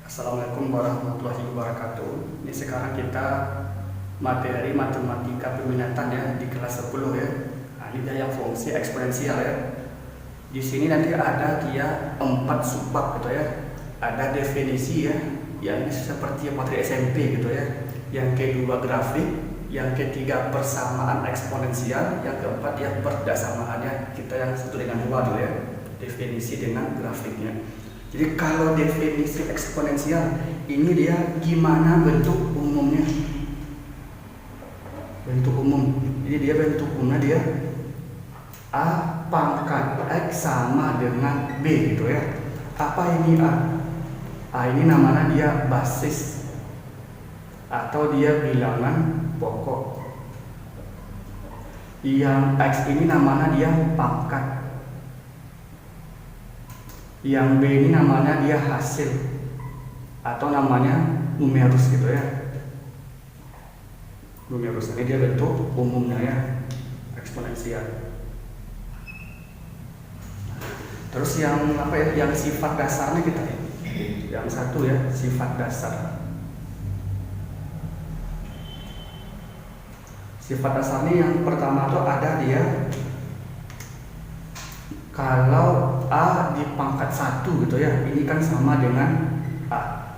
Assalamualaikum warahmatullahi wabarakatuh. Ini sekarang kita materi matematika peminatan ya di kelas 10 ya. Nah, ini dia yang fungsi eksponensial ya. Di sini nanti ada dia 4 subbab gitu ya. Ada definisi ya, yang ini seperti materi SMP gitu ya. Yang kedua grafik, yang ketiga persamaan eksponensial, yang keempat ya perdasamaannya kita yang 1/2 dulu ya. Definisi dengan grafiknya. Jadi kalau definisi eksponensial ini dia gimana bentuk umumnya? Bentuk umum. Jadi dia bentuk umumnya dia A pangkat X sama dengan B gitu ya. Apa ini A? A ini namanya dia basis atau dia bilangan pokok. Yang X ini namanya dia pangkat. Yang B ini namanya dia hasil atau namanya numerus gitu ya. Numerus ini dia bentuk umumnya ya, eksponensial. Terus yang apa ya? Yang sifat dasarnya kita ya. Yang satu ya, sifat dasar. Sifat dasarnya yang pertama tuh ada dia kalau A di pangkat 1 gitu ya, ini kan sama dengan A.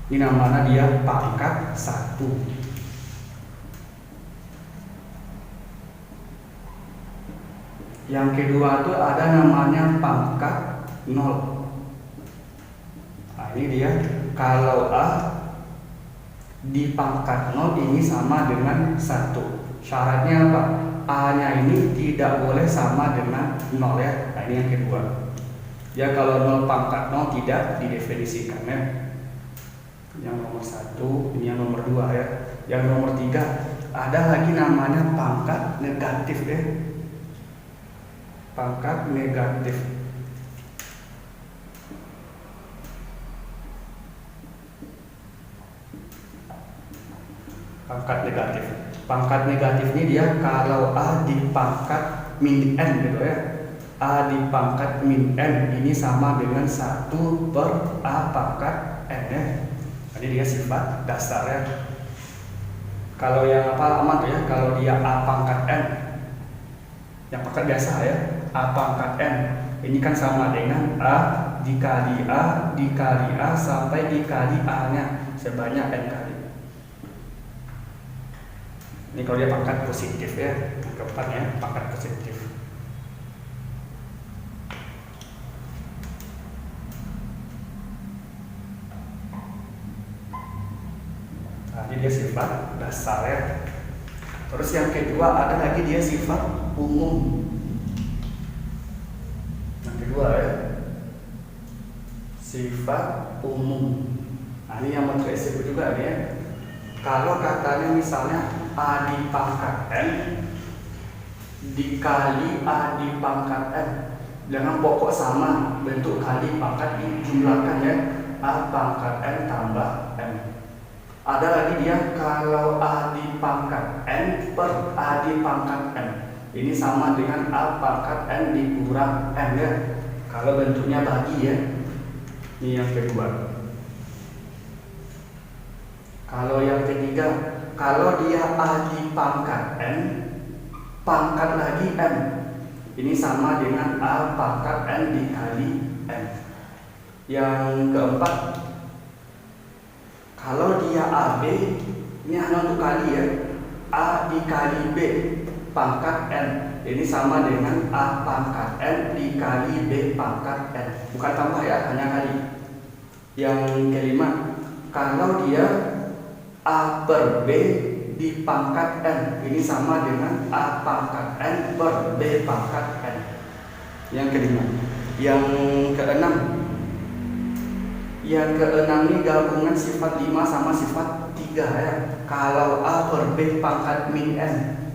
Ini namanya dia pangkat 1. Yang kedua tuh ada namanya pangkat 0. Nah, ini dia kalau A di pangkat 0 ini sama dengan 1. Syaratnya apa? A-nya ini tidak boleh sama dengan 0 ya. Nah, ini yang kedua. Ya kalau 0 pangkat 0 tidak didefinisikan ya. Yang nomor 1, ini yang nomor 2 ya. Yang nomor 3 ada lagi namanya pangkat negatif ya. Pangkat negatif. Pangkat negatif. Pangkat negatif ini dia kalau A di pangkat min N gitu ya. A di pangkat min N ini sama dengan 1 per A pangkat N ya. Ini dia sifat dasar ya. Kalau yang apa aman tuh ya, kalau dia A pangkat N, yang pangkat biasa ya, A pangkat N ini kan sama dengan A dikali A sampai dikali A-nya sebanyak N kali. Ini kalau dia pangkat positif ya, yang keempat ya, pangkat positif. Nah, ini dia sifat dasar ya. Terus yang kedua ada lagi dia sifat umum. Yang kedua ya, sifat umum. Nah, ini yang materi SMP juga ya. Kalau katanya misalnya A di pangkat N dikali A di pangkat N dengan pokok sama, bentuk kali pangkat dijumlahkan ya, A pangkat N tambah N. Ada lagi dia kalau A di pangkat N per A di pangkat N ini sama dengan A pangkat N dikurang N ya. Kalau bentuknya bagi ya. Ini yang kedua. Kalau yang ketiga, kalau dia A di pangkat N, pangkat lagi N, ini sama dengan A pangkat N dikali N. Yang keempat, kalau dia AB, ini hanya untuk kali ya, A dikali B pangkat N, ini sama dengan A pangkat N dikali B pangkat N. Bukan tambah ya, hanya kali. Yang kelima, kalau dia A per B di pangkat N ini sama dengan A pangkat N per B pangkat N. Yang kelima. Yang keenam ini gabungan sifat 5 sama sifat 3 ya. Kalau A per B pangkat min N,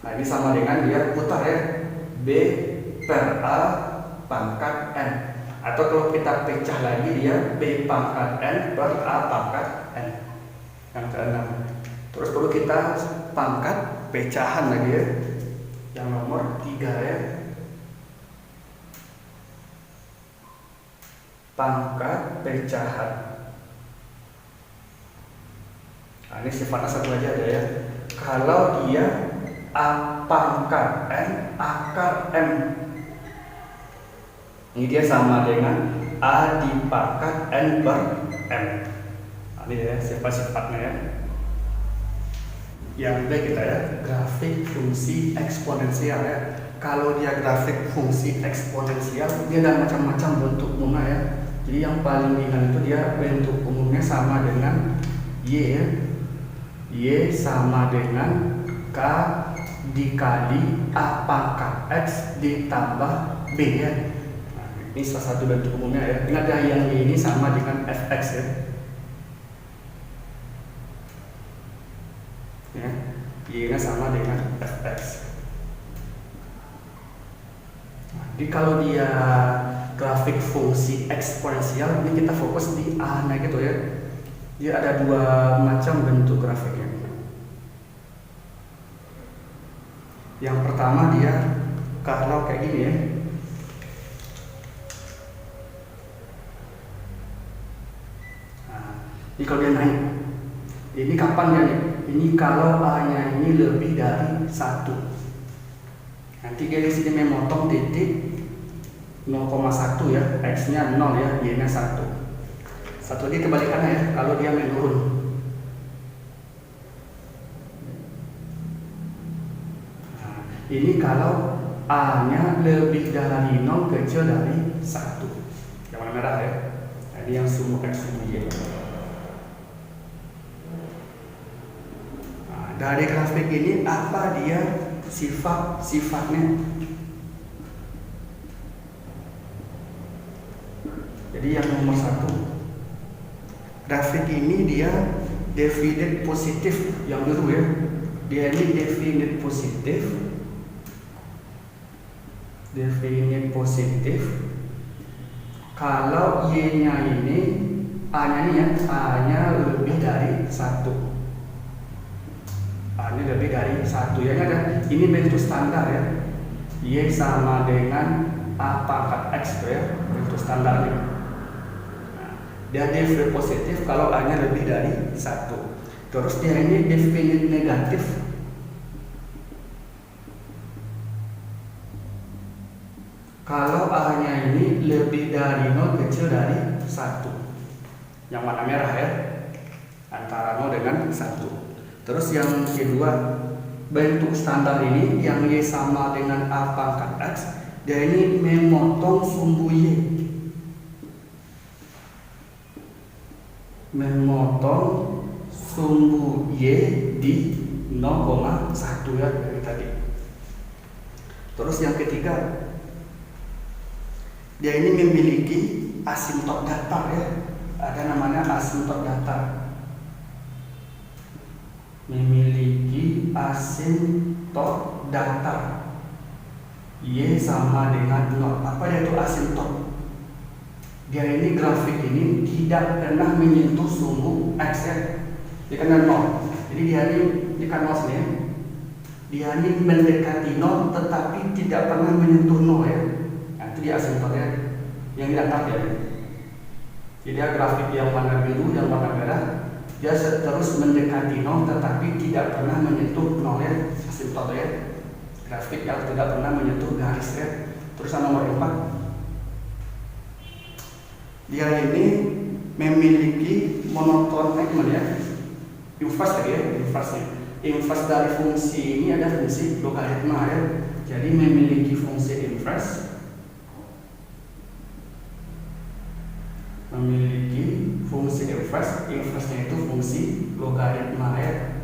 nah ini sama dengan dia putar ya, B per A pangkat N. Atau kalau kita pecah lagi dia B pangkat N per A pangkat N. Yang keenam. Terus perlu kita pangkat pecahan lagi ya. Yang nomor 3 ya. pangkat pecahan. Nah, ini sifatnya satu aja ada ya. Kalau dia A pangkat N akar M, ini dia sama dengan A dipangkat N per M. Nah, ini ya sifat-sifatnya ya. Yang kedua kita ya, grafik fungsi eksponensial ya. Kalau dia grafik fungsi eksponensial, dia ada macam-macam bentuk umumnya ya. Jadi yang paling ringan itu dia bentuk umumnya sama dengan Y ya. Y sama dengan K dikali A pangkat X ditambah B ya. Nah, ini salah satu bentuk umumnya ya. Ingat ya, yang Y ini sama dengan Fx ya. Ya, Y nya sama dengan Fx. Jadi kalau dia grafik fungsi eksponensial, ini kita fokus di A nya gitu ya. Dia ada dua macam bentuk grafiknya. Yang pertama dia kalau kayak gini ya. Nah, ini kalau dia naik. Ini kapan dia nih? Ini kalau A nya ini lebih dari 1. Nanti dia di sini memotong titik 0,1 ya, X nya 0 ya, Y nya 1. Satu lagi kebalikannya ya, kalau dia menurun. Nah, ini kalau A nya lebih dari 0 kecil dari 1. Yang warna merah ya. Nah, ini yang sumbu X sumbu Y. Nah, dari grafik ini apa dia sifat-sifatnya? Jadi yang nomor 1, grafik ini dia definite positif yang dulu ya. Dia ini definite positif. Definite positif. Kalau Y-nya ini, A-nya ini ya, A-nya lebih dari 1. A-nya lebih dari 1 ya kan? Ini bentuk standar ya. Y sama dengan A pangkat X ya, bentuk standarnya. Dia definite positif kalau A-nya lebih dari 1. Terus dia ini definite negatif. Kalau A-nya ini lebih dari 0 kecil dari 1. Yang warna merah ya. Antara 0 dengan 1. Terus yang kedua, bentuk standar ini yang Y sama dengan A pangkat X, dia ini memotong sumbu Y. Memotong sumbu Y di 0,1 ya dari tadi. Terus yang ketiga, dia ini memiliki asimtot datar ya. Ada namanya asimtot datar. Memiliki asimtot datar. Y sama dengan 0. Apa dia itu asimtot? Dia ini grafik ini tidak pernah menyentuh sumbu X ya. Dia kan 0. Jadi dia ini kan 0 sini. Dia ini mendekati 0 tetapi tidak pernah menyentuh 0 ya. Nah, itu dia asimtotnya yang datar ya. Jadi dia grafik yang warna biru, yang warna merah, dia terus mendekati 0 tetapi tidak pernah menyentuh 0 ya. Asimtot ya. Grafik yang tidak pernah menyentuh garis ya. Terus yang nomor 4, dia ini memiliki monoton segmen ya. Inverse lagi ya, inverse-nya. Inverse dari fungsi ini ada fungsi logaritma ya. Jadi memiliki fungsi inverse. Memiliki fungsi inverse. Inverse-nya itu fungsi logaritma ya.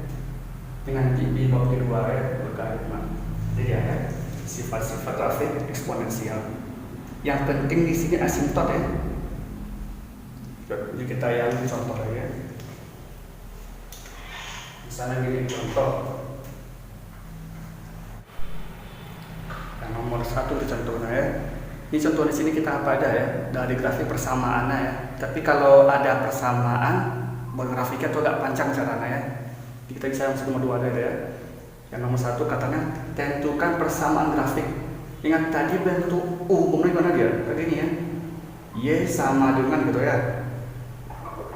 Dengan di bab kedua ya, logaritma. Jadi ada sifat-sifat grafik eksponensial. Yang penting di sini asimtot ya. Jadi kita yang contoh ya. Misalnya gini contoh. Yang nomor 1 itu contohnya ya. Ini contoh di sini kita apa ada ya, dari grafik persamaannya ya. Tapi kalau ada persamaan, grafiknya tuh agak panjang caranya ya. Kita bisa yang nomor 2 ada ya. Yang nomor 1 katanya tentukan persamaan grafik. Ingat tadi bentuk U umumnya mana dia? Tadi ini ya. Y sama dengan gitu ya,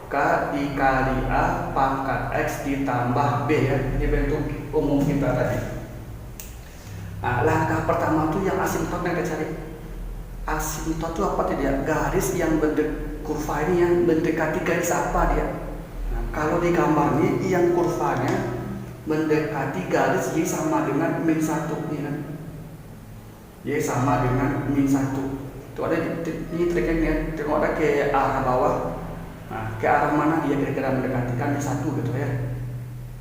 K dikali A pangkat X ditambah B ya. Ini bentuk umum kita tadi. Nah, langkah pertama tuh yang asimptot yang kita cari. Asimptot itu apa dia? Garis yang kurva ini yang mendekati garis apa dia? Nah, kalau di gambar ini yang kurvanya mendekati garis Y sama dengan min 1 ini kan. Y sama dengan min 1. Itu ada ini triknya ya. Tengok ada ke arah bawah. Nah, ke arah mana dia kira-kira mendekati kan min 1 gitu ya.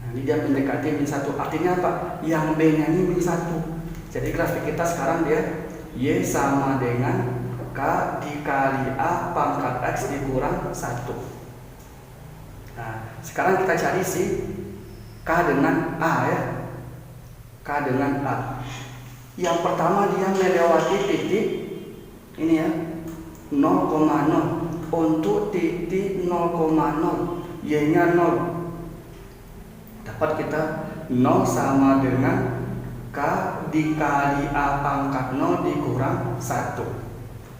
Nah, ini dia mendekati min 1. Artinya apa? Yang B-nya ini min 1. Jadi grafik kita sekarang dia Y sama dengan K dikali A pangkat X dikurang 1. Nah, sekarang kita cari si K dengan A ya. K dengan A. Yang pertama dia melewati titik ini ya 0,0. Untuk titik 0,0 Y-nya 0. Dapat kita 0 sama dengan K dikali A pangkat 0 dikurang 1.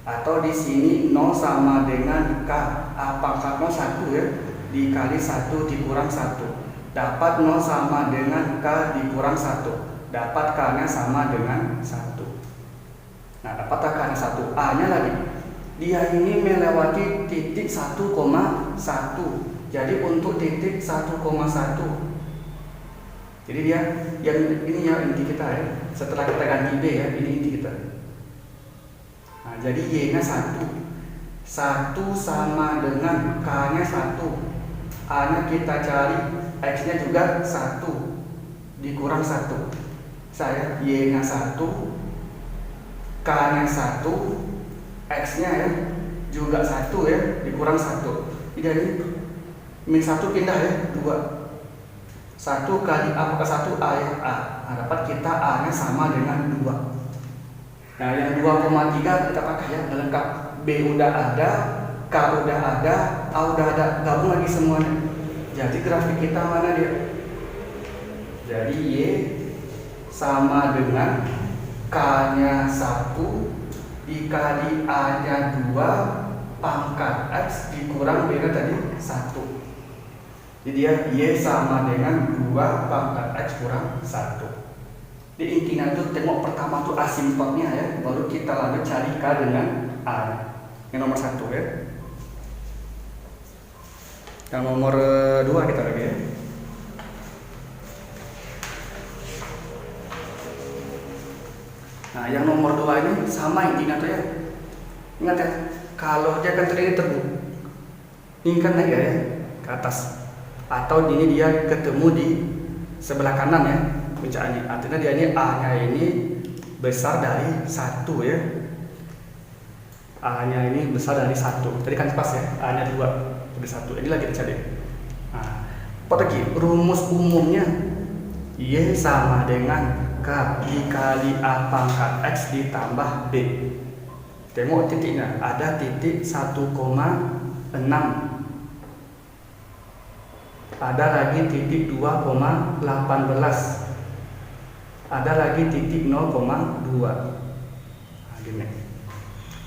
Atau di sini 0 sama dengan K A pangkat 0 1 ya, dikali 1 dikurang 1. Dapat 0 sama dengan K dikurang 1. Dapat K-nya sama dengan 1. Nah, dapat K-nya 1. A-nya lagi. Dia ini melewati titik 1,1. Jadi untuk titik 1,1. Jadi dia yang ini ya inti kita ya. Setelah kita ganti B ya, ini inti kita. Nah, jadi Y-nya 1. 1 sama dengan K-nya 1. A-nya kita cari, X-nya juga 1 dikurang 1. Saya Y-nya 1, K-nya 1, X-nya ya juga 1 ya, dikurang 1. Jadi min 1 pindah ya, 2. 1 kali A pangkat 1 A ya, A. Nah, dapat kita A-nya sama dengan 2. Nah, yang 2,3 kita pakai ya, lengkap. B udah ada, K udah ada, A udah ada, gabung lagi semuanya. Jadi grafik kita mana dia? Jadi Y sama dengan K-nya 1 dikali A-nya 2 pangkat X dikurang B-nya tadi 1. Jadi dia Y sama dengan 2 pangkat X kurang 1. Di intinya itu tengok pertama tuh asimptotnya ya, baru kita lanjut cari K dengan A. Yang nomor 1 ya. Yang nomor 2 kita lagi ya. Nah, yang nomor 2 ini sama intinya tuh ya. Ingat ya, kalau dia kan tadi terbuk, ini kan naik ya ke atas. Atau ini dia ketemu di sebelah kanan ya puncaknya. Artinya dia ini A-nya ini besar dari 1 ya. A-nya ini besar dari 1. Tadi kan pas ya, A-nya 2 dari 1. Ini lagi kita cari. Nah, apa lagi? Rumus umumnya Y sama dengan K dikali A pangkat X ditambah B. Tengok titiknya, ada titik 1,6. Ada lagi titik 2,18. Ada lagi titik 0,2. Nah, gini.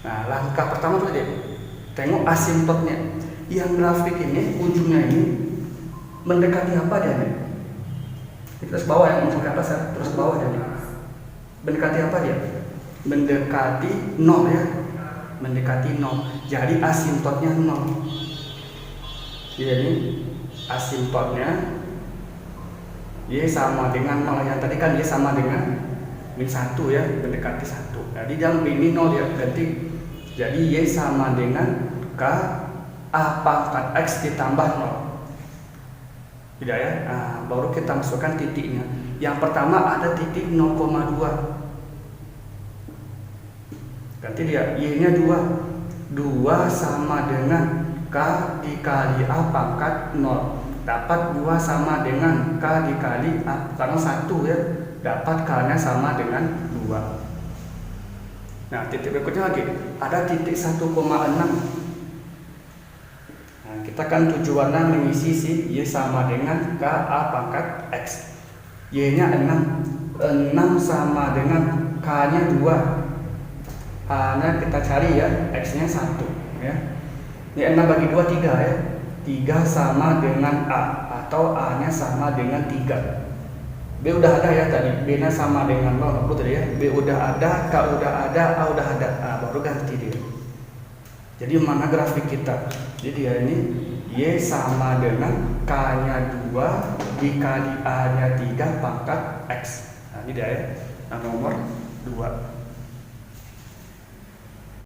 Nah, langkah pertama tuh tengok asimptotnya. Yang grafik ini ujungnya ini mendekati apa dia nih? Terus bawah ya, masuk ke atas ya, terus bawah dia nih. Mendekati apa dia? Mendekati 0 ya. Mendekati 0. Jadi asimptotnya 0. Jadi asimptotnya Y sama dengan 0. Yang tadi kan Y sama dengan min 1 ya, mendekati 1. Jadi yang ini 0 ya, berarti jadi Y sama dengan K A pangkat X ditambah 0. Tidak ya? Nah, baru kita masukkan titiknya. Yang pertama ada titik 0,2. Ganti dia, Y-nya 2. 2 sama dengan K dikali A pangkat 0. Dapat 2 sama dengan K dikali A, karena 1 ya. Dapat K-nya sama dengan 2. Nah, titik berikutnya lagi, ada titik 1,6. Nah, kita kan tujuannya mengisi si Y sama dengan K A pangkat X. Y-nya 6. 6 sama dengan K-nya 2. A-nya kita cari ya, X-nya 1. ya. Ini 6 bagi 2 3 ya. 3 sama dengan A atau A nya sama dengan 3. B udah ada ya tadi, B nya sama dengan 0 tadi ya. B udah ada, K udah ada, A udah ada. Baru ganti dia. Jadi mana grafik kita? Jadi ya ini Y sama dengan K nya 2 dikali A nya 3 pangkat X. Nah ini dia ya, nomor 2.